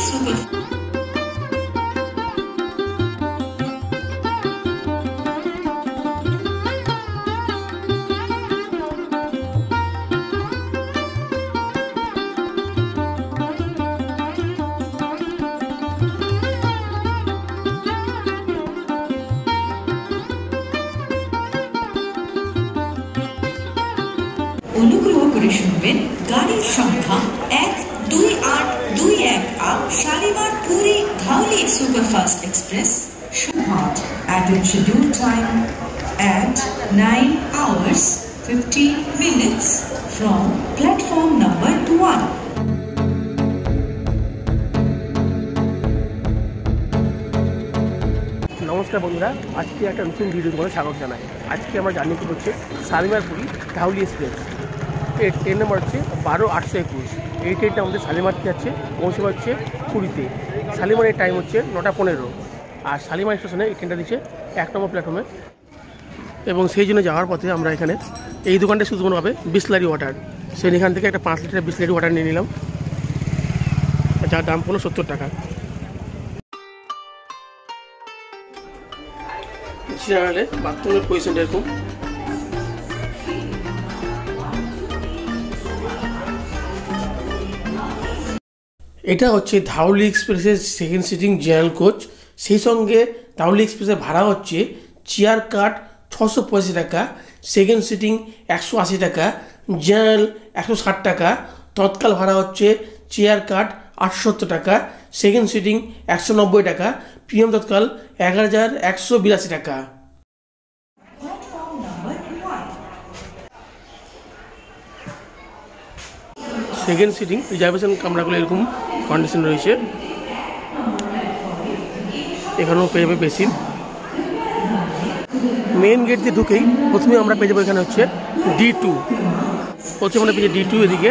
Super অনুগ্রহ করে শুনবেন গাড়ির সংখ্যা 12821 Shalimar Puri Dhauli superfast express should at its scheduled time at 9 hours 15 minutes from platform number 1. নমস্কার বন্ধুরা, আজকে একটা নতুন ভিডিও তোমাদের স্বাগত জানাই। আজকে আমরা জার্নি করছি শালিমার পুরী ধাউলি এক্সপ্রেস। এর ট্রেন নাম্বার হচ্ছে 12821। এই ট্রেনটা আমাদের শালিমার যাচ্ছে, পৌঁছবে হচ্ছে পুরীতে। শালিমারের টাইম হচ্ছে 9:15। আর শালিমার স্টেশনে এই ট্রেনটা দিচ্ছে 1 নম্বর প্ল্যাটফর্মে। এবং সেই জন্য যাওয়ার পথে আমরা এখানে এই দোকানটা শুধু পাবে বিসলারি ওয়াটার। এখান থেকে একটা 5 লিটার বিসলারি ওয়াটার নিয়ে নিলাম, যার দাম পড়লো 70 টাকা। জেনারেলে বাথরুমের পজিশনটা এরকম। এটা হচ্ছে ধাউলি এক্সপ্রেসের সেকেন্ড সিটিং জেনারেল কোচ। সেই সঙ্গে ধাউলি এক্সপ্রেসের ভাড়া হচ্ছে চেয়ার কাট 685 টাকা, সেকেন্ড সিটিং 180 টাকা, জেনারেল 160 টাকা। তৎকাল ভাড়া হচ্ছে চেয়ার কাট 870 টাকা, সেকেন্ড সিটিং 190 টাকা, প্রিমিয়াম তৎকাল 11,182 টাকা। সেকেন্ড সিটিং রিজার্ভেশন কামরাগুলো এরকম কন্ডিশন রয়েছে। এখানেও পেয়ে যাবে বেসিন। মেন গেট দিয়ে ঢুকেই প্রথমে আমরা পেয়ে যাবো এখানে হচ্ছে D2। প্রথমে আমরা পেয়ে যাবো D2 এদিকে,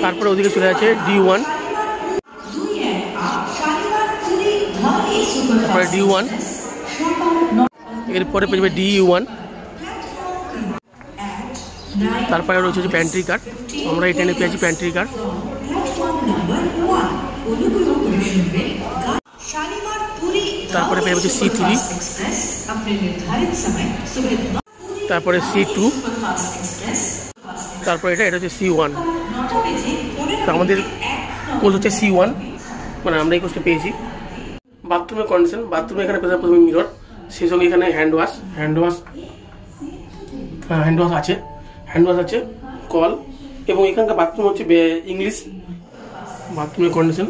তারপরে ওদিকে চলে যাচ্ছে D1, তারপরে D1, এরপরে পেয়ে যাবে DE1, তারপরে রয়েছে হচ্ছে প্যান্ট্রি কার। আমরা এই ট্রেনে পেয়েছি প্যান্ট্রি কার। তারপরে পেয়ে যাচ্ছে C3, তারপরে C2, তারপরে এটা হচ্ছে C1। তো আমাদের কোচ হচ্ছে C1, মানে আমরা এই কোচটা পেয়েছি। বাথরুমের কন্ডিশন, বাথরুমে এখানে পেয়ে প্রথমে মিরর, সেই সঙ্গে এখানে হ্যান্ড ওয়াশ আছে, কল, এবং এখানকার বাথরুম হচ্ছে ইংলিশ। বাথরুমের কন্ডিশন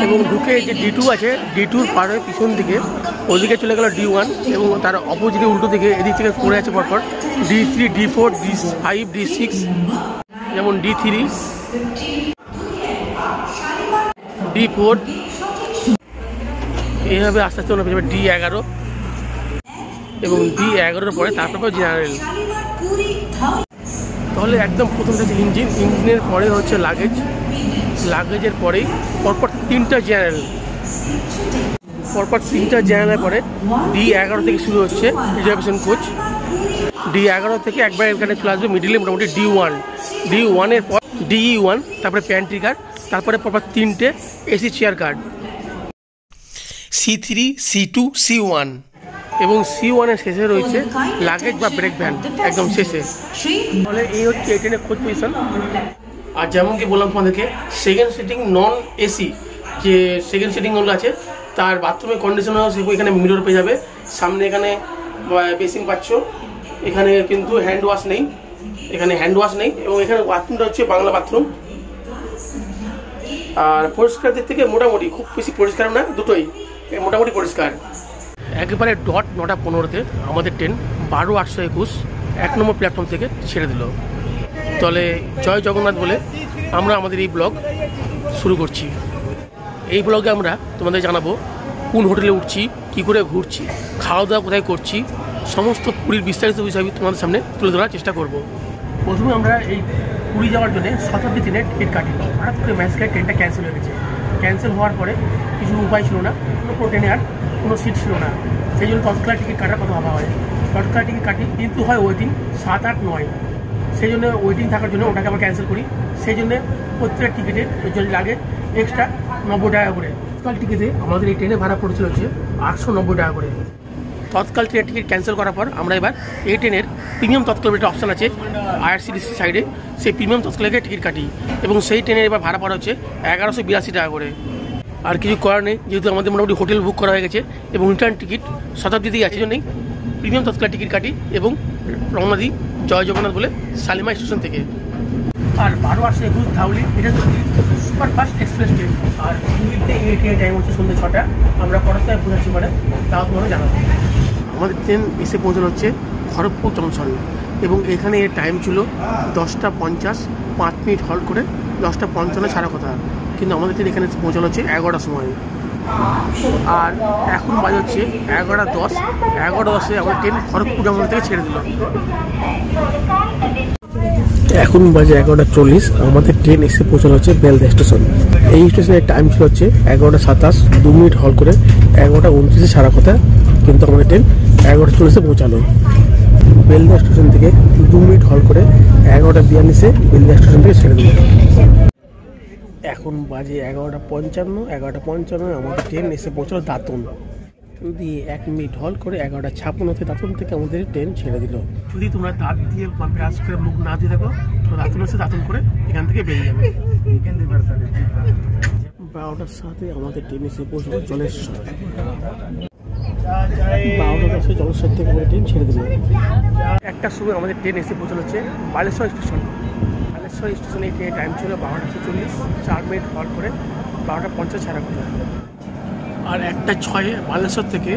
এবং ঢুকে যে D2 আছে, D2 পার হয়ে পিছন দিকে ওদিকে চলে গেল D1, এবং তার অপোজিটে উল্টো দিকে এদিক থেকে পড়ে আছে পরপর D3, D4, D5, D6, যেমন D3, D4, এইভাবে আস্তে আস্তে ওরা পেয়ে যাবে D11, এবং D11 পরে তারপর জেনারেল। তাহলে একদম প্রথম হচ্ছে ইঞ্জিনের পরে হচ্ছে লাগেজের পরেই পরপর 3টা জেনারেল, পরে D11 থেকে শুরু হচ্ছে রিজার্ভেশন কোচ। D11 থেকে একবার এখানে চলে আসবে মিডিলে মোটামুটি D1-এর পর DE1, তারপরে প্যান্ট্রি কার, তারপরে পরপর 3টে AC chair car C3, C2, C1, এবং C1-এর শেষে রয়েছে লাগেজ বা ব্রেক ভ্যান একদম শেষে। তাহলে এই হচ্ছে এই ট্রেনের কোচ পজিশন। আর যেমন কি বললাম তোমাদেরকে, সেকেন্ড সিটিং নন এসি যে সেকেন্ড সিটিংগুলো আছে তার বাথরুমের কন্ডিশনও এখানে মিরর পেয়ে যাবে। সামনে এখানে বেসিন পাচ্ছ, এখানে কিন্তু হ্যান্ড ওয়াশ নেই, এবং এখানে বাথরুমটা হচ্ছে বাংলা বাথরুম। আর পরিষ্কার দিক থেকে মোটামুটি, খুব বেশি পরিষ্কার না, দুটোই মোটামুটি পরিষ্কার। একেবারে ডট 9:15-তে আমাদের ট্রেন 12821 1 নম্বর প্ল্যাটফর্ম থেকে ছেড়ে দিল। তাহলে জয় জগন্নাথ বলে আমরা আমাদের এই ব্লগ শুরু করছি। এই ব্লগে আমরা তোমাদের জানাবো কোন হোটেলে উঠছি, কী করে ঘুরছি, খাওয়া দাওয়া কোথায় করছি, সমস্ত পুরীর বিস্তারিত বিষয় তোমাদের সামনে তুলে ধরার চেষ্টা করব। প্রথমে আমরা এই পুরী যাওয়ার জন্য 17 ট্রেনের টিকিট কাটি। হঠাৎ করে ম্যাচকে ট্রেনটা ক্যান্সেল হয়ে গেছে। ক্যান্সেল হওয়ার পরে কিছু উপায় ছিল না, কোনো ট্রেনে আর কোনো সিট ছিল না, সেই জন্য তৎকাল টিকিট কাটার কথা ভাবা হয়। তৎকাল টিকিট কাটি, কিন্তু হয় ওয়েটিং 7, 8, 9, সেই জন্য ওয়েটিং থাকার জন্য ওটাকে আবার ক্যান্সেল করি। সেই জন্য প্রত্যেকটা টিকিটে যদি লাগে এক্সট্রা 90 টাকা করে। তৎকাল টিকিটে আমাদের এই ট্রেনে ভাড়া পড়েছিল হচ্ছে 890 টাকা করে। তৎকাল ট্রেনের টিকিট ক্যান্সেল করার পর আমরা এবার এই ট্রেনের প্রিমিয়াম তৎকাল একটা অপশান আছে IRCTC সাইডে, সেই প্রিমিয়াম তৎকালকে টিকিট কাটি এবং সেই ট্রেনের এবার ভাড়া পড়া হচ্ছে 1182 টাকা করে। আর কিছু করার নেই, যেহেতু আমাদের মোটামুটি হোটেল বুক করা হয়ে গেছে এবং রিটার্ন টিকিট শতাব্দীতেই আছে, জন্যই প্রিমিয়াম তৎকাল টিকিট কাটি এবং রওনা দিই জয় জগন্নাথ বলে শালিমা স্টেশন থেকে। আর 12:21 ধাউলি, এটা হচ্ছে সুপারফাস্ট এক্সপ্রেস ট্রেন। আর দিল্লিতে এই ট্রেনের টাইম হচ্ছে সন্ধ্যে 6টা। আমরা কটার সময় পৌঁছাচ্ছি মানে তাও তোমাকে জানাবো। আমাদের ট্রেন এসে পৌঁছানো হচ্ছে খড়গপুর জংশন এবং এখানে এর টাইম ছিল 10:50, 5 মিনিট হল্ট করে 10:55 ছাড়া কথা, কিন্তু আমাদের ট্রেন এখানে পৌঁছানো হচ্ছে 11টার সময়। আর এখন বাজে হচ্ছে 11:10। 11:10-এ আমাদের ট্রেন খড়গপুর জংশন থেকে ছেড়ে দিল। এখন বাজে 11:40, আমাদের ট্রেন এসে পৌঁছানো হচ্ছে বেলদা স্টেশন। এই স্টেশনের টাইম ছিল হচ্ছে 11:27, 2 মিনিট হল্ট করে 11:29 ছাড়া কথা, কিন্তু আমাদের ট্রেন 11:40-এ পৌঁছালো। বেলদা স্টেশন থেকে 2 মিনিট হল্ট করে 11:42-এ বেলদা স্টেশন থেকে ছেড়ে দিল। এখন বাজে 11:55। 11:55 আমাদের ট্রেন এসে পৌঁছালো দাঁতন দিয়ে 1 মিনিট হল্ট করে 11:56-তে দাঁতন থেকে আমাদের ট্রেন ছেড়ে দিল। যদি তোমরা দাঁত দিয়ে ব্রাশ করে মুখ না দিয়ে থাকো তো দাঁতন এসে দাঁতন করে এখান থেকে বেরিয়ে যাবে। 12টার সাথে আমাদের ট্রেন এসে পৌঁছালো জলেশ্বর। 12:10 জলেশ্বর থেকে আমাদের ট্রেন ছেড়ে দিল। 1টার সময় আমাদের ট্রেন এসে পৌঁছানো হচ্ছে বালেশ্বর স্টেশন। বালেশ্বর স্টেশনে এই ট্রেনের টাইম ছিল 12:40, 4 মিনিট হল্ট করে 12:50 ছাড়া কথা। আর 1:06 বালেশ্বর থেকে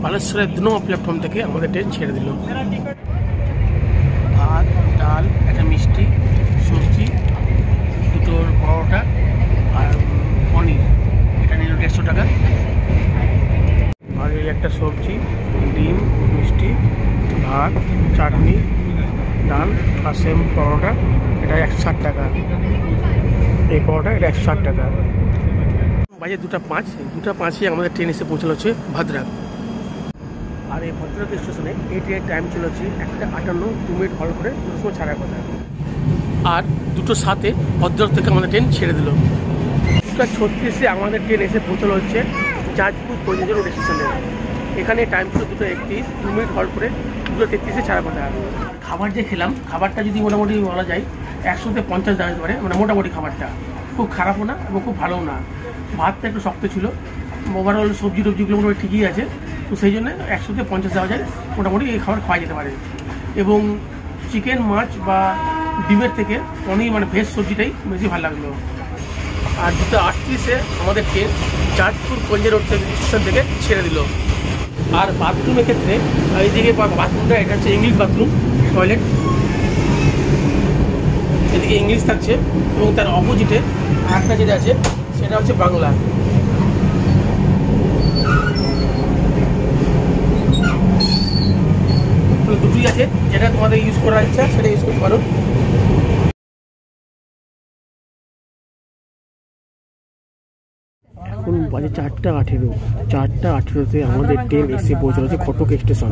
বালেশ্বরের 2 নম্বর প্ল্যাটফর্ম থেকে আমাদের ট্রেন ছেড়ে দিল। ভাত, ডাল, একটা মিষ্টি, সবজি, 2 পরোটা আর পনির, এটা নিল 150 টাকা। আর এই একটা সবজি, ডিম, মিষ্টি, ভাত, চাটনি, ডাল আর সেম পরোটা, এটা 160 টাকা। এই পরোটা এটা 160 টাকা। বাজে 2:05। 2:05-এ আমাদের ট্রেন এসে পৌঁছানো হচ্ছে ভদ্রাক। আর এই ভদ্রাক স্টেশনে এই ট্রেনের টাইম ছিল হচ্ছে 1:58, 2 মিনিট হল্ট করে 2 সময় ছাড়ার কথা। আর 2:07-এ ভদ্রাক থেকে আমাদের ট্রেন ছেড়ে দিল। 2:36-এ আমাদের ট্রেন এসে পৌঁছানো হচ্ছে জাজপুর পর্যন্ত রোড স্টেশনে। এখানে টাইম ছিল 2:31, 2 মিনিট হল্ট করে 2:33-এ ছাড়া কথা। খাবার যে খেলাম, খাবারটা যদি মোটামুটি বলা যায় 100-50 দেওয়া যেতে পারে, মানে মোটামুটি খাবারটা খুব খারাপও না এবং খুব ভালোও না। ভাতটা একটু শক্ত ছিল, ওভারঅল সবজি টবজিগুলো মোটামুটি ঠিকই আছে, তো সেই জন্য 100-50 দেওয়া যায়, মোটামুটি এই খাবার খাওয়া যেতে পারে। এবং চিকেন, মাছ বা ডিমের থেকে অনেক মানে ভেজ সবজিটাই বেশি ভালো লাগলো। আর 2:38-এ আমাদের ট্রেন জাজপুর পঞ্জে রোড থেকে স্টেশন থেকে ছেড়ে দিল। আর বাথরুমের ক্ষেত্রে এইদিকে বাথরুমটা এটা হচ্ছে ইংলিশ বাথরুম, টয়লেট এদিকে ইংলিশ থাকছে এবং তার অপোজিটে আরেকটা যেটা আছে সেটা হচ্ছে বাংলা। দুটোই আছে, যেটা তোমাদের ইউজ করার ইচ্ছা সেটা ইউজ করতে পারো। এখন বাজে 4:18। 4:18-তে আমাদের ট্রেন এসে পৌঁছানো হচ্ছে কটক স্টেশন।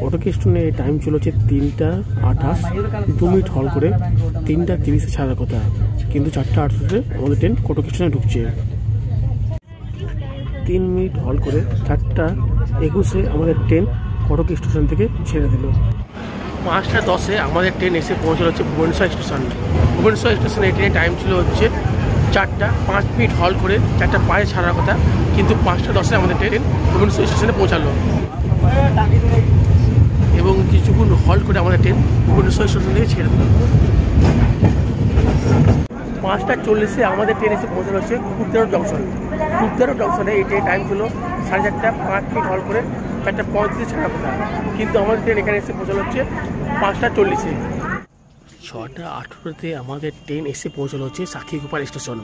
কটক স্টেশনে টাইম ছিল হচ্ছে 3:28, 2 মিনিট হল করে 3:30-এ ছাড়ার কথা, কিন্তু 4:18-তে আমাদের ট্রেন কটক স্টেশনে ঢুকছে। 3 মিনিট হল করে 4:21-এ আমাদের ট্রেন কটক স্টেশন থেকে ছেড়ে দিল। 5:10-এ আমাদের ট্রেন এসে পৌঁছানো হচ্ছে ভুবনেশ্বর স্টেশন। ভুবনেশ্বর স্টেশনে ট্রেনের টাইম ছিল হচ্ছে 4:05 মিনিট হল করে 4:05-এ ছাড়ার কথা, কিন্তু 5:10-এ আমাদের ট্রেন ভুবনেশ্বর স্টেশনে পৌঁছালো এবং কিছুক্ষণ হল্ট করে আমাদের ট্রেন ভুবনেশ্বর স্টেশন থেকে ছেড়ে দিল। 5:40-এ আমাদের ট্রেন এসে পৌঁছানো হচ্ছে কুর্তারোড জংশন। কুর্তারোড জংশনে এই ট্রেন টাইম ছিল 4:30, 5 মিনিট হল্ট করে 4:35-এ ছাড়ার কথা, কিন্তু আমাদের ট্রেন এখানে এসে পৌঁছানো হচ্ছে 5:40-এ। 6:18-তে আমাদের ট্রেন এসে পৌঁছানো হচ্ছে সাক্ষীগোপাল স্টেশন।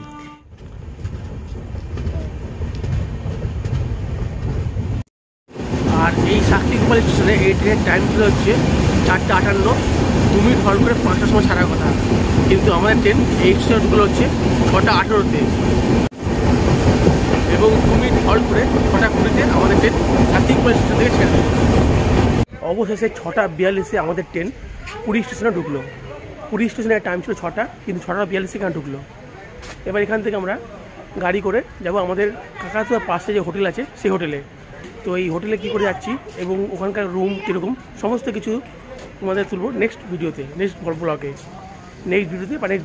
আর এই সাক্ষীগোপাল স্টেশনে এই ট্রেনের টাইম ছিল হচ্ছে 4:58, 2 মিনিট হল করে 5টার সময় ছাড়ার কথা, কিন্তু আমাদের ট্রেন এই স্টেশনগুলো হচ্ছে 6:18-তে। এবং 2 মিনিট হল্ট করে 6:20 আমাদের ট্রেন হাতিরপুল স্টেশন থেকে ছেড়ে দেবে। অবশেষে 6:42 আমাদের ট্রেন পুরী স্টেশনে ঢুকলো। পুরী স্টেশনের টাইম ছিল 6টা, কিন্তু 6:42 এখানে ঢুকলো। এবার এখান থেকে আমরা গাড়ি করে যাব আমাদের কাকাতুয়ার পাশে যে হোটেল আছে সেই হোটেলে। তো এই হোটেলে কী করে যাচ্ছি এবং ওখানকার রুম কীরকম সমস্ত কিছু তোমাদের তুলব নেক্সট ভিডিওতে, নেক্সট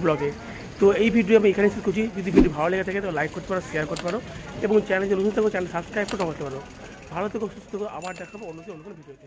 ব্লগে। তো এই ভিডিও আমি এখানে শেষ করছি। যদি ভিডিও ভালো লেগে থাকে তো লাইক করতে পারো, শেয়ার করতে পারো এবং চ্যানেল যদি নতুন থাকো চ্যানেল সাবস্ক্রাইব করতে পারো। ভালো থেকো, সুস্থ থেকো, আবার দেখাবো অন্য কোনো ভিডিওতে।